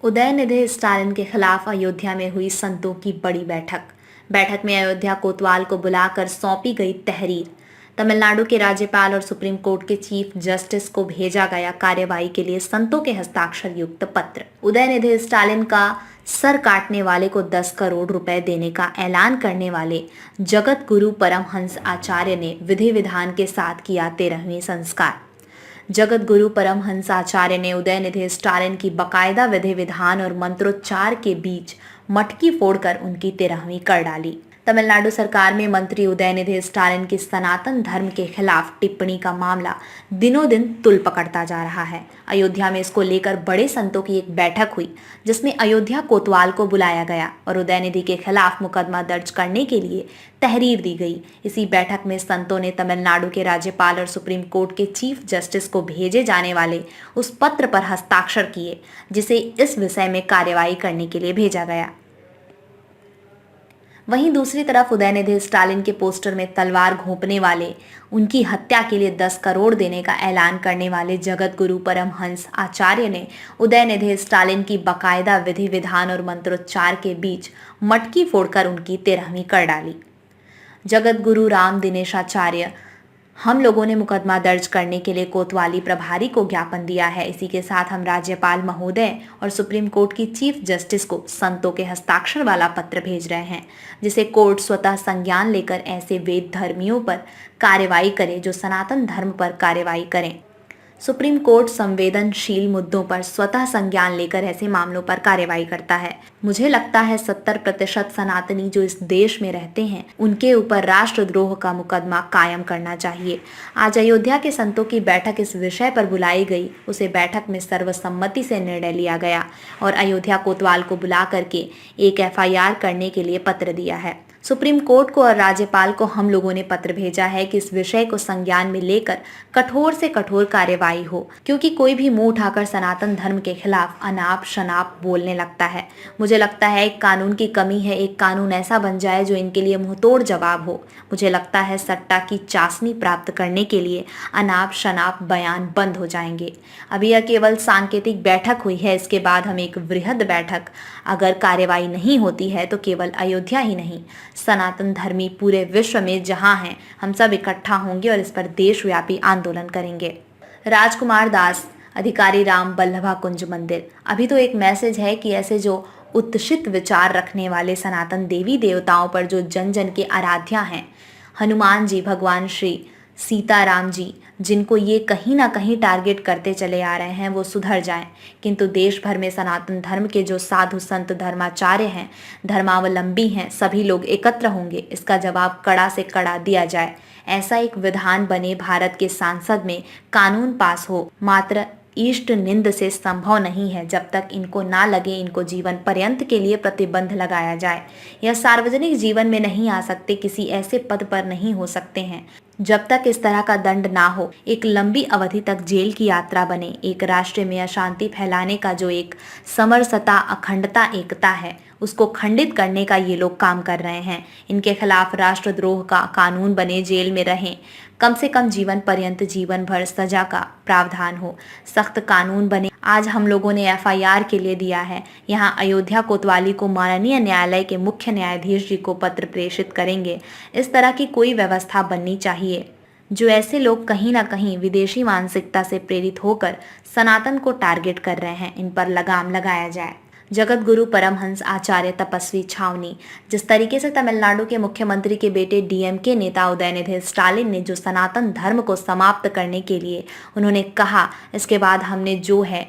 उदयनिधि स्टालिन के खिलाफ अयोध्या में हुई संतों की बड़ी बैठक में अयोध्या कोतवाल को बुलाकर सौंपी गई तहरीर। तमिलनाडु के राज्यपाल और सुप्रीम कोर्ट के चीफ जस्टिस को भेजा गया कार्यवाही के लिए संतों के हस्ताक्षर युक्त पत्र। उदयनिधि स्टालिन का सर काटने वाले को 10 करोड़ रुपए देने का ऐलान करने वाले जगत गुरु परमहंस आचार्य ने विधि विधान के साथ किया 13वें संस्कार। जगत गुरु परमहंस आचार्य ने उदयनिधि स्टालिन की बकायदा विधि विधान और मंत्रोच्चार के बीच मटकी फोड़कर उनकी 13वीं कर डाली। तमिलनाडु सरकार में मंत्री उदयनिधि स्टालिन की सनातन धर्म के खिलाफ टिप्पणी का मामला दिनों दिन तुल पकड़ता जा रहा है। अयोध्या में इसको लेकर बड़े संतों की एक बैठक हुई जिसमें अयोध्या कोतवाल को बुलाया गया और उदयनिधि के खिलाफ मुकदमा दर्ज करने के लिए तहरीर दी गई। इसी बैठक में संतों ने तमिलनाडु के राज्यपाल और सुप्रीम कोर्ट के चीफ जस्टिस को भेजे जाने वाले उस पत्र पर हस्ताक्षर किए जिसे इस विषय में कार्यवाही करने के लिए भेजा गया। वहीं दूसरी तरफ उदयनिधि स्टालिन के पोस्टर में तलवार घोंपने वाले, उनकी हत्या के लिए 10 करोड़ देने का ऐलान करने वाले जगत गुरु परमहंस आचार्य ने उदयनिधि स्टालिन की बकायदा विधि विधान और मंत्रोच्चार के बीच मटकी फोड़कर उनकी 13वीं कर डाली। जगत गुरु राम दिनेशाचार्य, हम लोगों ने मुकदमा दर्ज करने के लिए कोतवाली प्रभारी को ज्ञापन दिया है। इसी के साथ हम राज्यपाल महोदय और सुप्रीम कोर्ट की चीफ जस्टिस को संतों के हस्ताक्षर वाला पत्र भेज रहे हैं जिसे कोर्ट स्वतः संज्ञान लेकर ऐसे वेद धर्मियों पर कार्रवाई करे जो सनातन धर्म पर कार्रवाई करें। सुप्रीम कोर्ट संवेदनशील मुद्दों पर स्वतः संज्ञान लेकर ऐसे मामलों पर कार्रवाई करता है। मुझे लगता है 70% सनातनी जो इस देश में रहते हैं उनके ऊपर राष्ट्रद्रोह का मुकदमा कायम करना चाहिए। आज अयोध्या के संतों की बैठक इस विषय पर बुलाई गई, उसे बैठक में सर्वसम्मति से निर्णय लिया गया और अयोध्या कोतवाल को बुला करके एक FIR करने के लिए पत्र दिया है। सुप्रीम कोर्ट को और राज्यपाल को हम लोगों ने पत्र भेजा है कि इस विषय को संज्ञान में लेकर कठोर से कठोर कार्यवाही हो, क्योंकि कोई भी मुंह उठाकर सनातन धर्म के खिलाफ अनाप शनाप बोलने लगता है। मुझे लगता है एक कानून की कमी है, एक कानून ऐसा बन जाए जो इनके लिए मुंहतोड़ जवाब हो। मुझे लगता है सट्टा की चाशनी प्राप्त करने के लिए अनाप शनाप बयान बंद हो जाएंगे। अभी यह केवल सांकेतिक बैठक हुई है, इसके बाद हम एक वृहद बैठक, अगर कार्यवाही नहीं होती है तो केवल अयोध्या ही नहीं, सनातन धर्मी पूरे विश्व में जहां हैं, हम सब इकट्ठा होंगे और इस पर देशव्यापी आंदोलन करेंगे। राजकुमार दास, अधिकारी राम बल्लभा कुंज मंदिर। अभी तो एक मैसेज है कि ऐसे जो उत्शित विचार रखने वाले सनातन देवी देवताओं पर जो जन जन के आराध्या हैं, हनुमान जी, भगवान श्री सीताराम जी, जिनको ये कहीं ना कहीं टारगेट करते चले आ रहे हैं, वो सुधर जाएं। किंतु देश भर में सनातन धर्म के जो साधु संत धर्माचार्य हैं, धर्मावलंबी हैं, सभी लोग एकत्र होंगे। इसका जवाब कड़ा से कड़ा दिया जाए। ऐसा एक विधान बने, भारत के संसद में कानून पास हो। मात्र इष्ट निंद से संभव नहीं है। जब तक इनको ना लगे इनको जीवन पर्यंत के लिए प्रतिबंध लगाया जाए। यह सार्वजनिक जीवन में नहीं आ सकते, किसी ऐसे पद पर नहीं हो सकते हैं जब तक इस तरह का दंड ना हो। एक लंबी अवधि तक जेल की यात्रा बने। एक राष्ट्र में अशांति फैलाने का जो एक समरसता, अखंडता, एकता है, उसको खंडित करने का ये लोग काम कर रहे हैं। इनके खिलाफ राष्ट्रद्रोह का कानून बने, जेल में रहें, कम से कम जीवन पर्यंत, जीवन भर सजा का प्रावधान हो, सख्त कानून बने। आज हम लोगों ने FIR के लिए दिया है। यहाँ अयोध्या कोतवाली को माननीय न्यायालय के मुख्य न्यायाधीश जी को पत्र प्रेषित करेंगे। इस तरह की कोई व्यवस्था बननी चाहिए जो ऐसे लोग कहीं ना कहीं विदेशी मानसिकता से प्रेरित होकर सनातन को टारगेट कर रहे हैं, इन पर लगाम लगाया जाए। जगत गुरु परमहंस आचार्य तपस्वी छावनी। जिस तरीके से तमिलनाडु के मुख्यमंत्री के बेटे DMK नेता उदयनिधि स्टालिन ने जो सनातन धर्म को समाप्त करने के लिए उन्होंने कहा, इसके बाद हमने जो है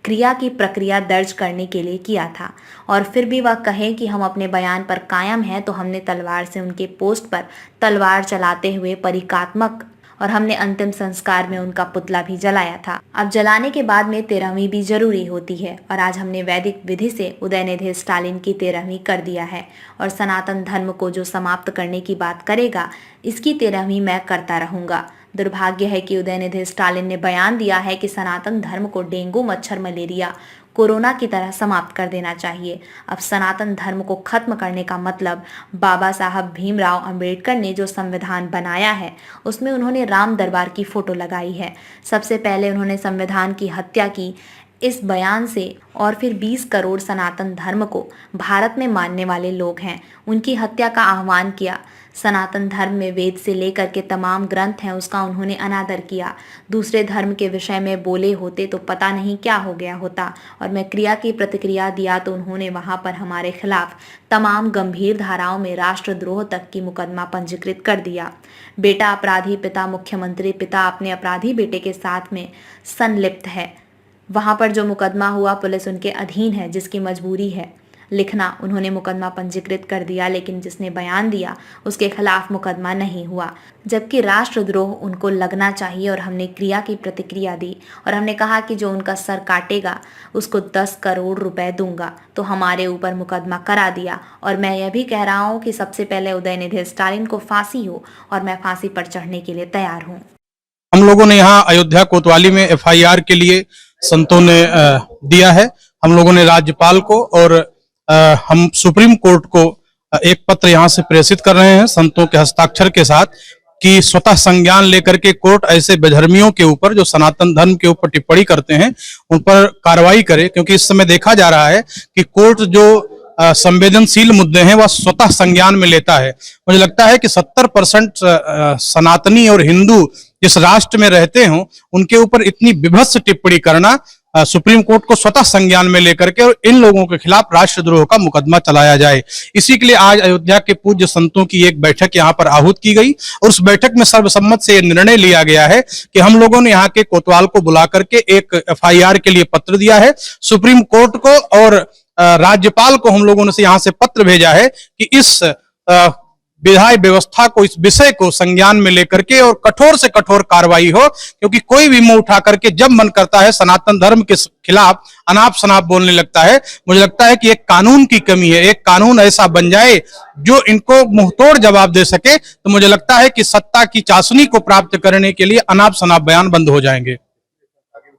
क्रिया की प्रक्रिया दर्ज करने के लिए किया था, और फिर भी वह कहे कि हम अपने बयान पर कायम हैं, तो हमने तलवार से उनके पोस्ट पर तलवार चलाते हुए परिकात्मक, और हमने अंतिम संस्कार में उनका पुतला भी जलाया था। अब जलाने के बाद में 13वीं भी जरूरी होती है, और आज हमने वैदिक विधि से उदयनिधि स्टालिन की 13वीं कर दिया है। और सनातन धर्म को जो समाप्त करने की बात करेगा, इसकी 13वीं मैं करता रहूंगा। दुर्भाग्य है कि उदयनिधि स्टालिन ने बयान दिया है कि सनातन धर्म को डेंगू, मच्छर, मलेरिया, कोरोना की तरह समाप्त कर देना चाहिए। अब सनातन धर्म को खत्म करने का मतलब, बाबा साहब भीमराव अंबेडकर ने जो संविधान बनाया है उसमें उन्होंने राम दरबार की फोटो लगाई है। सबसे पहले उन्होंने संविधान की हत्या की, इस बयान से और फिर 20 करोड़ सनातन धर्म को भारत में मानने वाले लोग हैं उनकी हत्या का आह्वान किया। सनातन धर्म में वेद से लेकर के तमाम ग्रंथ हैं उसका उन्होंने अनादर किया। दूसरे धर्म के विषय में बोले होते तो पता नहीं क्या हो गया होता। और मैं क्रिया की प्रतिक्रिया दिया तो उन्होंने वहां पर हमारे खिलाफ तमाम गंभीर धाराओं में राष्ट्रद्रोह तक की मुकदमा पंजीकृत कर दिया। बेटा अपराधी, पिता मुख्यमंत्री, पिता अपने अपराधी बेटे के साथ में संलिप्त है। वहां पर जो मुकदमा हुआ पुलिस उनके अधीन है, जिसकी मजबूरी है लिखना। उन्होंने मुकदमा पंजीकृत कर दिया, लेकिन जिसने बयान दिया उसके खिलाफ मुकदमा नहीं हुआ, जबकि राष्ट्रद्रोह उनको लगना चाहिए। और हमने क्रिया की प्रतिक्रिया दी और हमने कहा कि जो उनका सर काटेगा उसको 10 करोड़ रुपए दूंगा। तो हमारे ऊपर मुकदमा करा दिया। और मैं यह भी कह रहा हूँ कि सबसे पहले उदयनिधि स्टालिन को फांसी हो और मैं फांसी पर चढ़ने के लिए तैयार हूँ। हम लोगों ने यहाँ अयोध्या कोतवाली में FIR के लिए संतों ने दिया है। हम लोगों ने राज्यपाल को और हम सुप्रीम कोर्ट को एक पत्र यहाँ से प्रेषित कर रहे हैं संतों के हस्ताक्षर के साथ कि स्वतः संज्ञान लेकर के कोर्ट ऐसे बेधर्मियों के ऊपर जो सनातन धर्म के ऊपर टिप्पणी करते हैं उन पर कार्रवाई करे, क्योंकि इस समय देखा जा रहा है कि कोर्ट जो संवेदनशील मुद्दे हैं वह स्वतः संज्ञान में लेता है। मुझे लगता है कि 70% सनातनी और हिंदू जिस राष्ट्र में रहते हों उनके ऊपर इतनी विभत्स टिप्पणी करना सुप्रीम कोर्ट को स्वतः संज्ञान में लेकर के और इन लोगों के खिलाफ राष्ट्रद्रोह का मुकदमा चलाया जाए। इसी के लिए आज अयोध्या के पूज्य संतों की एक बैठक यहाँ पर आहूत की गई और उस बैठक में सर्वसम्मत से निर्णय लिया गया है कि हम लोगों ने यहाँ के कोतवाल को बुला करके एक FIR के लिए पत्र दिया है सुप्रीम कोर्ट को, और राज्यपाल को हम लोगों ने से यहाँ से पत्र भेजा है कि इस विधायी व्यवस्था को, इस विषय को संज्ञान में लेकर के और कठोर से कठोर कार्रवाई हो, क्योंकि कोई भी मुंह उठा करके जब मन करता है सनातन धर्म के खिलाफ अनाप शनाप बोलने लगता है। मुझे लगता है कि एक कानून की कमी है, एक कानून ऐसा बन जाए जो इनको मुंहतोड़ जवाब दे सके, तो मुझे लगता है कि सत्ता की चाशनी को प्राप्त करने के लिए अनाप शनाप बयान बंद हो जाएंगे।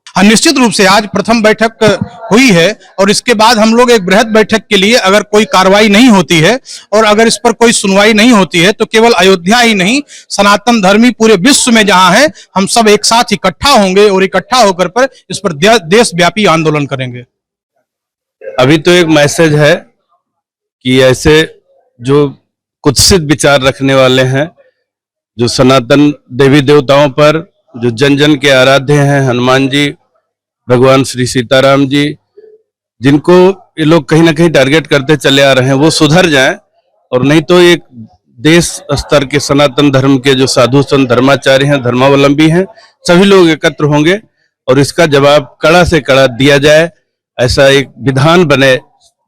हाँ, निश्चित रूप से आज प्रथम बैठक हुई है और इसके बाद हम लोग एक बृहद बैठक के लिए, अगर कोई कार्रवाई नहीं होती है और अगर इस पर कोई सुनवाई नहीं होती है तो केवल अयोध्या ही नहीं सनातन धर्मी पूरे विश्व में जहां है हम सब एक साथ इकट्ठा होंगे और इकट्ठा होकर पर इस पर देशव्यापी आंदोलन करेंगे। अभी तो एक मैसेज है कि ऐसे जो कुत्सित विचार रखने वाले हैं, जो सनातन देवी देवताओं पर, जो जन जन के आराध्य हैं, हनुमान जी, भगवान श्री सीताराम जी, जिनको ये लोग कहीं ना कहीं टारगेट करते चले आ रहे हैं, वो सुधर जाएं, और नहीं तो एक देश स्तर के सनातन धर्म के जो साधु संत धर्माचार्य हैं, धर्मावलंबी हैं, सभी लोग एकत्र होंगे और इसका जवाब कड़ा से कड़ा दिया जाए। ऐसा एक विधान बने,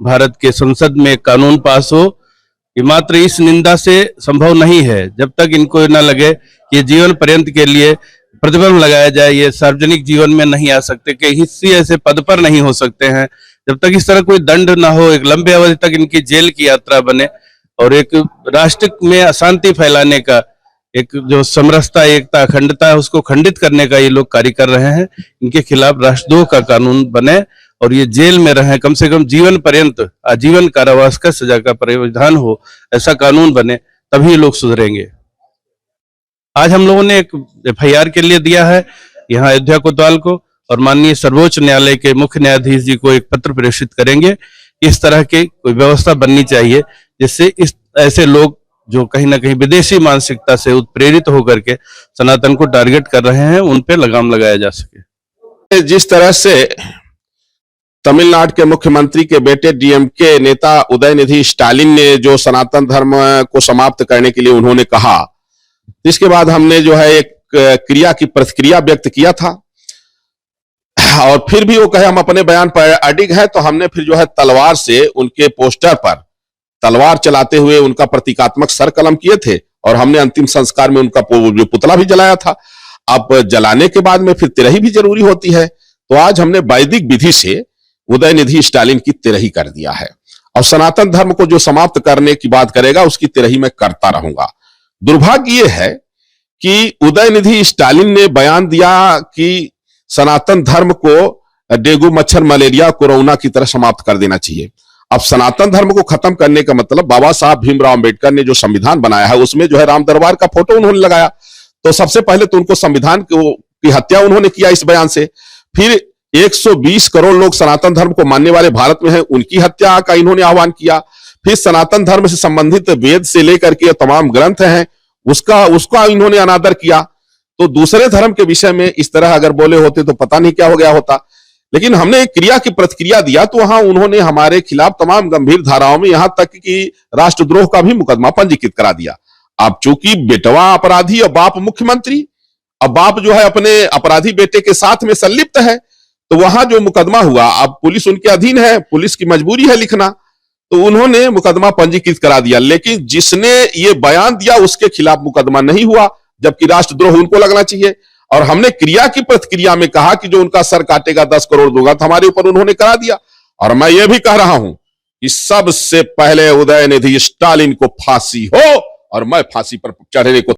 भारत के संसद में कानून पास हो। ये मात्र इस निंदा से संभव नहीं है, जब तक इनको न लगे कि जीवन पर्यंत के लिए प्रतिबंध लगाया जाए, ये सार्वजनिक जीवन में नहीं आ सकते, कि किसी ऐसे पद पर नहीं हो सकते हैं। जब तक इस तरह कोई दंड ना हो, एक लंबे अवधि तक इनकी जेल की यात्रा बने और एक राष्ट्र में अशांति फैलाने का, एक जो समरसता, एकता, अखंडता है उसको खंडित करने का ये लोग कार्य कर रहे हैं। इनके खिलाफ राष्ट्रद्रोह का कानून बने और ये जेल में रहे, कम से कम जीवन पर्यंत आजीवन कारावास का सजा का प्रावधान हो, ऐसा कानून बने, तभी ये लोग सुधरेंगे। आज हम लोगों ने एक FIR के लिए दिया है यहाँ अयोध्या कोतवाल को, और माननीय सर्वोच्च न्यायालय के मुख्य न्यायाधीश जी को एक पत्र प्रेषित करेंगे। इस तरह की कोई व्यवस्था बननी चाहिए जिससे इस ऐसे लोग जो कहीं ना कहीं विदेशी मानसिकता से उत्प्रेरित होकर के सनातन को टारगेट कर रहे हैं, उन पे लगाम लगाया जा सके। जिस तरह से तमिलनाडु के मुख्यमंत्री के बेटे DMK नेता उदयनिधि स्टालिन ने जो सनातन धर्म को समाप्त करने के लिए उन्होंने कहा, इसके बाद हमने जो है एक क्रिया की प्रतिक्रिया व्यक्त किया था, और फिर भी वो कहे हम अपने बयान पर अडिग है, तो हमने फिर जो है तलवार से उनके पोस्टर पर तलवार चलाते हुए उनका प्रतीकात्मक सर कलम किए थे, और हमने अंतिम संस्कार में उनका जो पुतला भी जलाया था। अब जलाने के बाद में फिर तिरही भी जरूरी होती है, तो आज हमने वैदिक विधि से उदयनिधि स्टालिन की तिरही कर दिया है, और सनातन धर्म को जो समाप्त करने की बात करेगा उसकी तिरही मैं करता रहूंगा। दुर्भाग्य ये है कि उदयनिधि स्टालिन ने बयान दिया कि सनातन धर्म को डेंगू, मच्छर, मलेरिया, कोरोना की तरह समाप्त कर देना चाहिए। अब सनातन धर्म को खत्म करने का मतलब, बाबा साहब भीमराव अंबेडकर ने जो संविधान बनाया है उसमें जो है राम दरबार का फोटो उन्होंने लगाया, तो सबसे पहले तो उनको संविधान की हत्या उन्होंने किया इस बयान से। फिर 120 करोड़ लोग सनातन धर्म को मानने वाले भारत में हैं, उनकी हत्या का इन्होंने आह्वान किया। फिर सनातन धर्म से संबंधित वेद से लेकर के तमाम ग्रंथ हैं, उसका इन्होंने अनादर किया। तो दूसरे धर्म के विषय में इस तरह अगर बोले होते तो पता नहीं क्या हो गया होता। लेकिन हमने एक क्रिया की प्रतिक्रिया दिया तो वहां उन्होंने हमारे खिलाफ तमाम गंभीर धाराओं में, यहां तक कि राष्ट्रद्रोह का भी मुकदमा पंजीकृत करा दिया। अब चूंकि बेटवा अपराधी और बाप मुख्यमंत्री, अब बाप जो है अपने अपराधी बेटे के साथ में संलिप्त है, तो वहां जो मुकदमा हुआ, अब पुलिस उनके अधीन है, पुलिस की मजबूरी है लिखना, तो उन्होंने मुकदमा पंजीकृत करा दिया। लेकिन जिसने ये बयान दिया उसके खिलाफ मुकदमा नहीं हुआ, जबकि राष्ट्रद्रोह उनको लगना चाहिए। और हमने क्रिया की प्रतिक्रिया में कहा कि जो उनका सर काटेगा 10 करोड़ दूंगा, तो हमारे ऊपर उन्होंने करा दिया। और मैं ये भी कह रहा हूं कि सबसे पहले उदयनिधि स्टालिन को फांसी हो और मैं फांसी पर चढ़ने को